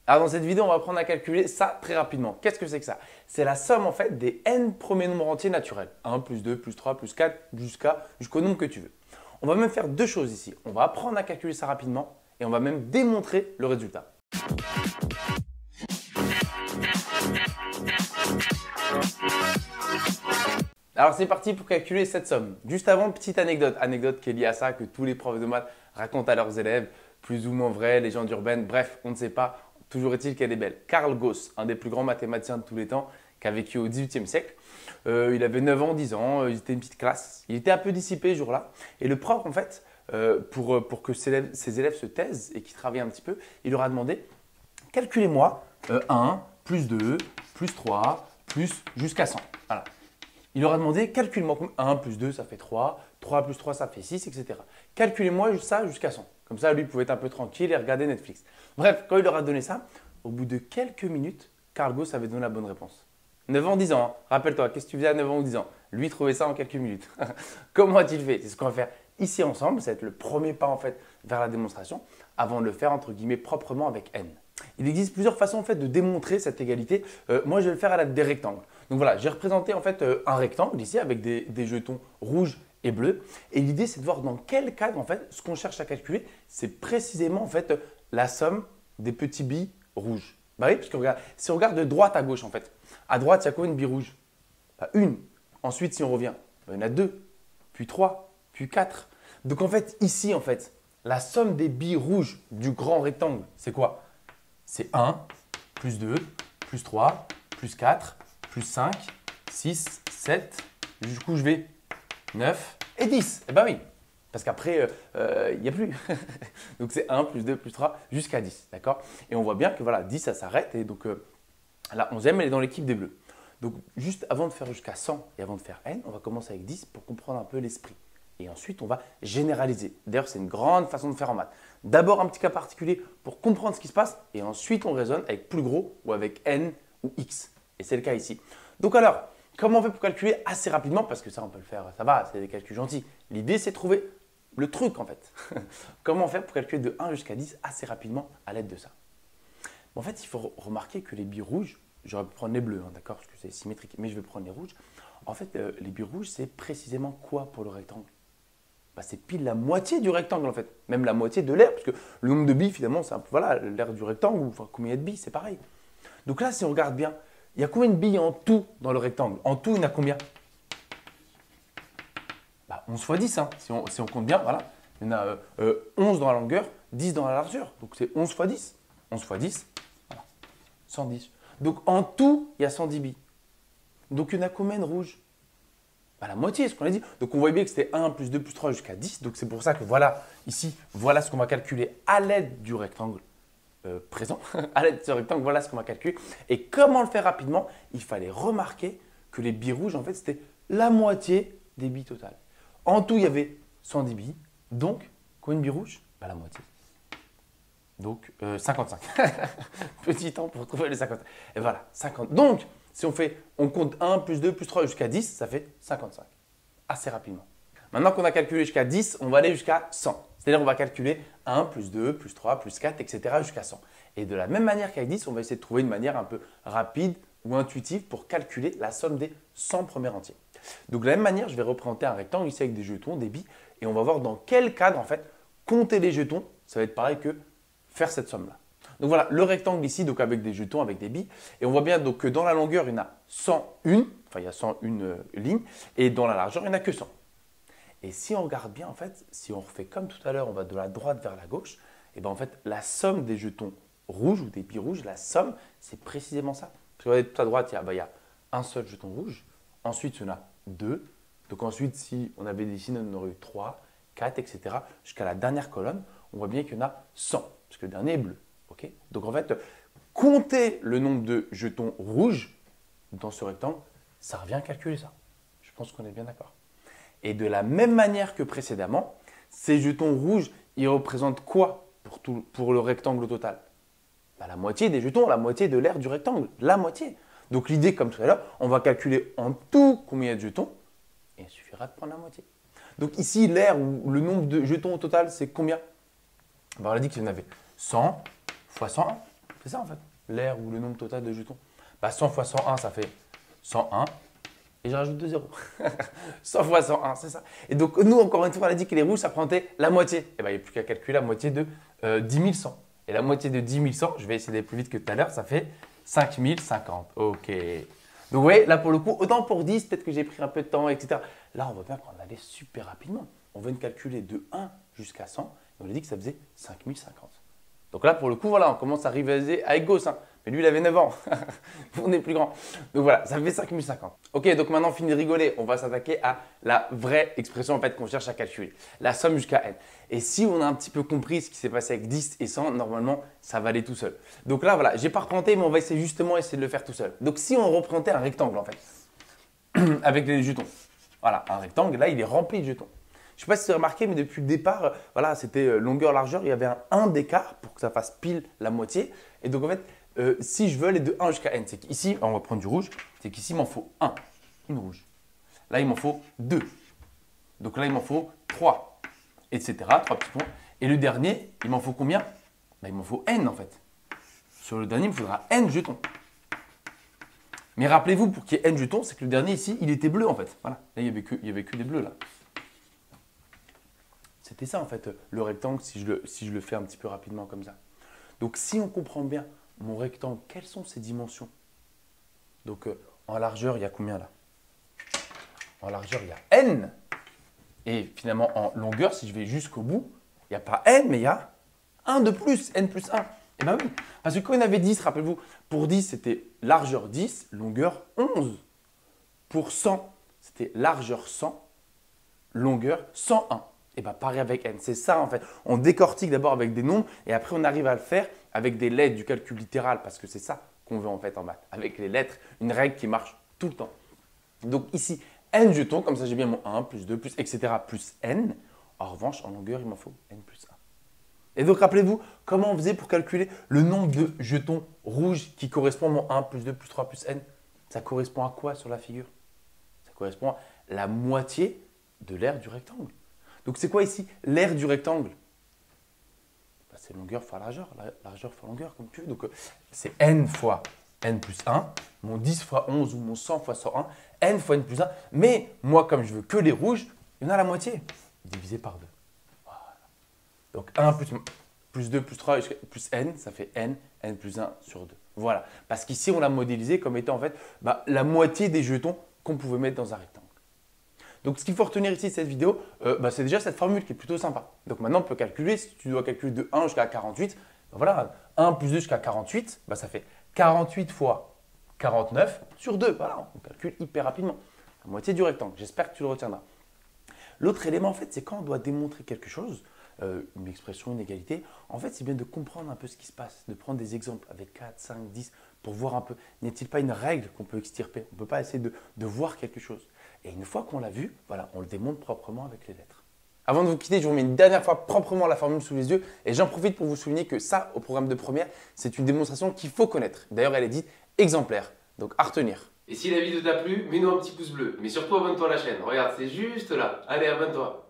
Alors dans cette vidéo, on va apprendre à calculer ça très rapidement. Qu'est-ce que c'est que ça? C'est la somme en fait des n premiers nombres entiers naturels. 1, plus 2, plus 3, plus 4, jusqu'au nombre que tu veux. On va même faire deux choses ici. On va apprendre à calculer ça rapidement et on va même démontrer le résultat. Alors c'est parti pour calculer cette somme. Juste avant, petite anecdote qui est liée à ça, que tous les profs de maths racontent à leurs élèves, plus ou moins vrai, légende urbaine, bref, on ne sait pas. Toujours est-il qu'elle est belle. Carl Gauss, un des plus grands mathématiciens de tous les temps, qui a vécu au XVIIIe siècle. Il avait 9 ans, 10 ans, il était une petite classe. Il était un peu dissipé ce jour-là. Et le prof, en fait, pour que ses élèves se taisent et qu'ils travaillent un petit peu, il leur a demandé « Calculez-moi 1, plus 2, plus 3, plus jusqu'à 100 ». Voilà. Il leur a demandé « Calcule-moi 1 plus 2, ça fait 3, 3 plus 3, ça fait 6, etc. Calculez-moi ça jusqu'à 100 ». Comme ça, lui, il pouvait être un peu tranquille et regarder Netflix. Bref, quand il leur a donné ça, au bout de quelques minutes, Carl Gauss avait donné la bonne réponse. 9 ans, 10 ans. Hein. Rappelle-toi, qu'est-ce que tu faisais à 9 ans ou 10 ans? Lui, trouvait ça en quelques minutes. Comment a-t-il fait? C'est ce qu'on va faire ici ensemble. Ça va être le premier pas en fait vers la démonstration avant de le faire entre guillemets proprement avec n. Il existe plusieurs façons en fait de démontrer cette égalité. Moi, je vais le faire à l'aide des rectangles. Donc voilà, j'ai représenté en fait un rectangle ici avec des jetons rouges et bleus. Et l'idée, c'est de voir dans quel cadre en fait ce qu'on cherche à calculer, c'est précisément en fait la somme des petits billes rouges. Bah oui, parce que regarde, si on regarde de droite à gauche en fait, à droite, il y a combien de billes rouges? Bah, une. Ensuite, si on revient, bah, il y en a deux, puis trois, puis quatre. Donc en fait, ici en fait, la somme des billes rouges du grand rectangle, c'est quoi? C'est 1, plus 2, plus 3, plus 4, plus 5, 6, 7, jusqu'où je vais? 9 et 10. Eh bien oui, parce qu'après, il n'y a plus. Donc c'est 1, plus 2, plus 3, jusqu'à 10. D'accord? Et on voit bien que voilà, 10, ça s'arrête. Et donc la 11e, elle est dans l'équipe des bleus. Donc juste avant de faire jusqu'à 100 et avant de faire n, on va commencer avec 10 pour comprendre un peu l'esprit. Et ensuite, on va généraliser. D'ailleurs, c'est une grande façon de faire en maths. D'abord, un petit cas particulier pour comprendre ce qui se passe. Et ensuite, on raisonne avec plus gros ou avec n ou x. Et c'est le cas ici. Donc alors, comment on fait pour calculer assez rapidement? Parce que ça, on peut le faire, ça va, c'est des calculs gentils. L'idée, c'est de trouver le truc en fait. Comment faire pour calculer de 1 jusqu'à 10 assez rapidement à l'aide de ça? En fait, il faut remarquer que les billes rouges, j'aurais pu prendre les bleus, hein, d'accord, parce que c'est symétrique, mais je vais prendre les rouges. En fait, les billes rouges, c'est précisément quoi pour le rectangle? Bah, c'est pile la moitié du rectangle en fait, même la moitié de l'aire, parce que le nombre de billes finalement, c'est un peu voilà, l'aire du rectangle, ou enfin, combien il y a de billes, c'est pareil. Donc là, si on regarde bien, il y a combien de billes en tout dans le rectangle? En tout, il y en a combien? Bah, 11 fois 10, hein. Si on compte bien, voilà. Il y en a 11 dans la longueur, 10 dans la largeur. Donc c'est 11 fois 10. 11 fois 10, voilà. 110. Donc en tout, il y a 110 billes. Donc il y en a combien de rouges? Bah, la moitié, ce qu'on a dit. Donc on voyait bien que c'était 1 plus 2 plus 3 jusqu'à 10. Donc c'est pour ça que voilà, ici, voilà ce qu'on va calculer à l'aide du rectangle. Présent, à l'aide de ce rectangle, voilà ce qu'on va calculer. Et comment le faire rapidement? Il fallait remarquer que les billes rouges, en fait, c'était la moitié des billes totales. En tout, il y avait 110 billes. Donc, combien de billes rouges? Bah, la moitié. Donc, 55. Petit temps pour trouver les 50. Et voilà, 50. Donc, si on compte 1 plus 2 plus 3 jusqu'à 10, ça fait 55. Assez rapidement. Maintenant qu'on a calculé jusqu'à 10, on va aller jusqu'à 100. C'est-à-dire qu'on va calculer 1, plus 2, plus 3, plus 4, etc. jusqu'à 100. Et de la même manière qu'avec 10, on va essayer de trouver une manière un peu rapide ou intuitive pour calculer la somme des 100 premiers entiers. Donc de la même manière, je vais représenter un rectangle ici avec des jetons, des billes, et on va voir dans quel cadre en fait compter les jetons, ça va être pareil que faire cette somme-là. Donc voilà, le rectangle ici, donc avec des jetons, avec des billes, et on voit bien donc que dans la longueur, il y en a 101, enfin il y a 101 lignes, et dans la largeur, il n'y en a que 100. Et si on regarde bien, en fait, si on refait comme tout à l'heure, on va de la droite vers la gauche, et bien en fait, la somme des jetons rouges ou des billes rouges, la somme, c'est précisément ça. Parce que tout à droite, il y a un seul jeton rouge, ensuite, il y en a deux. Donc ensuite, si on avait dessiné, on aurait eu 3, 4, etc. Jusqu'à la dernière colonne, on voit bien qu'il y en a 100, parce que le dernier est bleu. Okay? Donc en fait, compter le nombre de jetons rouges dans ce rectangle, ça revient à calculer ça. Je pense qu'on est bien d'accord. Et de la même manière que précédemment, ces jetons rouges, ils représentent quoi pour le rectangle au total? Bah, la moitié des jetons, la moitié de l'aire du rectangle, la moitié. Donc l'idée, comme tout à l'heure, on va calculer en tout combien il y a de jetons, et il suffira de prendre la moitié. Donc ici, l'aire ou le nombre de jetons au total, c'est combien? Bah, on a dit qu'il y en avait 100 fois 100, C'est ça en fait, l'aire ou le nombre total de jetons. Bah 100 fois 101, ça fait 101. Et je rajoute 2 zéros. 100 fois 101, c'est ça. Et donc, nous, encore une fois, on a dit que les rouges, ça représentait la moitié. Et bien, il n'y a plus qu'à calculer la moitié de 10 100. Et la moitié de 10 100, je vais essayer d'aller plus vite que tout à l'heure, ça fait 5050. OK. Donc, vous voyez, là, pour le coup, autant pour 10, peut-être que j'ai pris un peu de temps, etc. Là, on voit bien qu'on allait super rapidement. On vient de calculer de 1 jusqu'à 100. Et on a dit que ça faisait 5050. Donc là, pour le coup, voilà, on commence à rivaliser avec Gauss. Hein. Mais lui, il avait 9 ans. On est plus grand. Donc voilà, ça fait 5050. Ok, donc maintenant, fini de rigoler. On va s'attaquer à la vraie expression en fait, qu'on cherche à calculer. La somme jusqu'à n. Et si on a un petit peu compris ce qui s'est passé avec 10 et 100, normalement, ça va aller tout seul. Donc là, voilà, j'ai pas représenté, mais on va essayer justement de le faire tout seul. Donc si on représentait un rectangle en fait, avec les jetons. Voilà, un rectangle, là, il est rempli de jetons. Je ne sais pas si vous avez remarqué, mais depuis le départ, voilà, c'était longueur-largeur, il y avait un 1 d'écart pour que ça fasse pile la moitié. Et donc, en fait, si je veux aller de 1 jusqu'à n, c'est qu'ici, on va prendre du rouge, c'est qu'ici, il m'en faut 1, une rouge. Là, il m'en faut 2. Donc là, il m'en faut 3, etc. 3 petits points. Et le dernier, il m'en faut combien? Il m'en faut n, en fait. Sur le dernier, il me faudra n jetons. Mais rappelez-vous, pour qu'il y ait n jetons, c'est que le dernier ici, il était bleu, en fait. Voilà. Là, il y avait que des bleus, là. C'était ça en fait, le rectangle, si je le fais un petit peu rapidement comme ça. Donc si on comprend bien mon rectangle, quelles sont ses dimensions? Donc en largeur, il y a combien là? En largeur, il y a n. Et finalement, en longueur, si je vais jusqu'au bout, il n'y a pas n, mais il y a 1 de plus, n plus 1. Eh bien oui, parce que quand on avait 10, rappelez-vous, pour 10, c'était largeur 10, longueur 11. Pour 100, c'était largeur 100, longueur 101. Et bien pareil avec n, c'est ça en fait. On décortique d'abord avec des nombres et après on arrive à le faire avec des lettres du calcul littéral parce que c'est ça qu'on veut en fait en maths. Avec les lettres, une règle qui marche tout le temps. Donc ici, n jetons, comme ça j'ai bien mon 1, plus 2, plus etc. plus n. En revanche, en longueur, il m'en faut n plus 1. Et donc rappelez-vous, comment on faisait pour calculer le nombre de jetons rouges qui correspond à mon 1, plus 2, plus 3, plus n? Ça correspond à quoi sur la figure? Ça correspond à la moitié de l'aire du rectangle. Donc, c'est quoi ici l'aire du rectangle? C'est longueur fois largeur, largeur fois longueur, comme tu veux. Donc, c'est n fois n plus 1, mon 10 fois 11 ou mon 100 fois 101, n fois n plus 1. Mais moi, comme je veux que les rouges, il y en a la moitié, divisé par 2. Voilà. Donc, 1 plus 2 plus 3 plus n, ça fait n plus 1 sur 2. Voilà. Parce qu'ici, on l'a modélisé comme étant en fait la moitié des jetons qu'on pouvait mettre dans un rectangle. Donc, ce qu'il faut retenir ici de cette vidéo, c'est déjà cette formule qui est plutôt sympa. Donc, maintenant, on peut calculer, si tu dois calculer de 1 jusqu'à 48, voilà, 1 plus 2 jusqu'à 48, ça fait 48 fois 49 sur 2. Voilà, on calcule hyper rapidement. La moitié du rectangle. J'espère que tu le retiendras. L'autre élément, en fait, c'est quand on doit démontrer quelque chose, une expression, une égalité, en fait, c'est bien de comprendre un peu ce qui se passe, de prendre des exemples avec 4, 5, 10, pour voir un peu, n'y a-t-il pas une règle qu'on peut extirper? On ne peut pas essayer de voir quelque chose. Et une fois qu'on l'a vu, voilà, on le démontre proprement avec les lettres. Avant de vous quitter, je vous mets une dernière fois proprement la formule sous les yeux et j'en profite pour vous souligner que ça, au programme de première, c'est une démonstration qu'il faut connaître. D'ailleurs, elle est dite exemplaire, donc à retenir. Et si la vidéo t'a plu, mets-nous un petit pouce bleu, mais surtout abonne-toi à la chaîne. Regarde, c'est juste là. Allez, abonne-toi.